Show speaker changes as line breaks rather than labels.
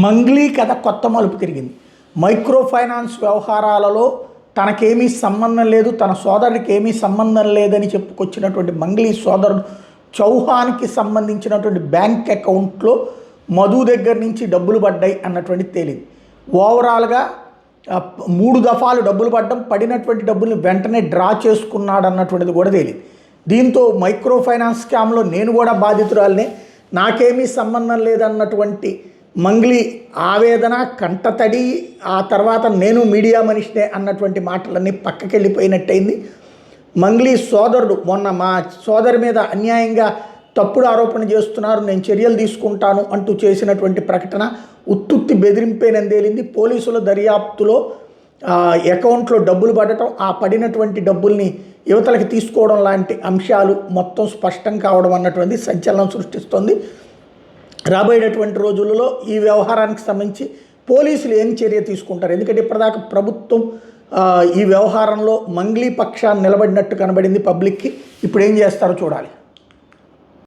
మంగ్లీ కథ కొత్త మలుపు తిరిగింది. మైక్రో ఫైనాన్స్ వ్యవహారాలలో తనకేమీ సంబంధం లేదు, తన సోదరుడికి ఏమీ సంబంధం లేదని చెప్పుకొచ్చినటువంటి మంగ్లీ సోదరుడు చౌహాన్కి సంబంధించినటువంటి బ్యాంక్ అకౌంట్లో మధు దగ్గర నుంచి డబ్బులు పడ్డాయి అన్నటువంటి తేలింది. ఓవరాల్గా 3 దఫాలు డబ్బులు పడినటువంటి డబ్బుల్ని వెంటనే డ్రా చేసుకున్నాడు అన్నటువంటిది కూడా తేలింది. దీంతో మైక్రో ఫైనాన్స్ స్కామ్లో నేను కూడా బాధితురాలనే, నాకేమీ సంబంధం లేదన్నటువంటి మంగ్లీ ఆవేదన, కంటతడి, ఆ తర్వాత నేను మీడియా మనిషినే అన్నటువంటి మాటలన్నీ పక్కకి వెళ్ళిపోయినట్టయింది. మంగ్లీ సోదరుడు మొన్న మా సోదరి మీద అన్యాయంగా తప్పుడు ఆరోపణ చేస్తున్నారు, నేను చర్యలు తీసుకుంటాను అంటూ చేసినటువంటి ప్రకటన ఉత్తుత్తి బెదిరింపేనని తేలింది. పోలీసుల దర్యాప్తులో అకౌంట్లో డబ్బులు పడటం, ఆ పడినటువంటి డబ్బుల్ని యువతలకి తీసుకోవడం లాంటి అంశాలు మొత్తం స్పష్టం కావడం అన్నటువంటి సంచలనం సృష్టిస్తోంది. రాబోయేటటువంటి రోజులలో ఈ వ్యవహారానికి సంబంధించి పోలీసులు ఏం చర్య తీసుకుంటారు? ఎందుకంటే ఇప్పటిదాకా ప్రభుత్వం ఈ వ్యవహారంలో మంగ్లీ పక్షాన్ని నిలబడినట్టు కనబడింది పబ్లిక్కి. ఇప్పుడు ఏం చేస్తారో చూడాలి.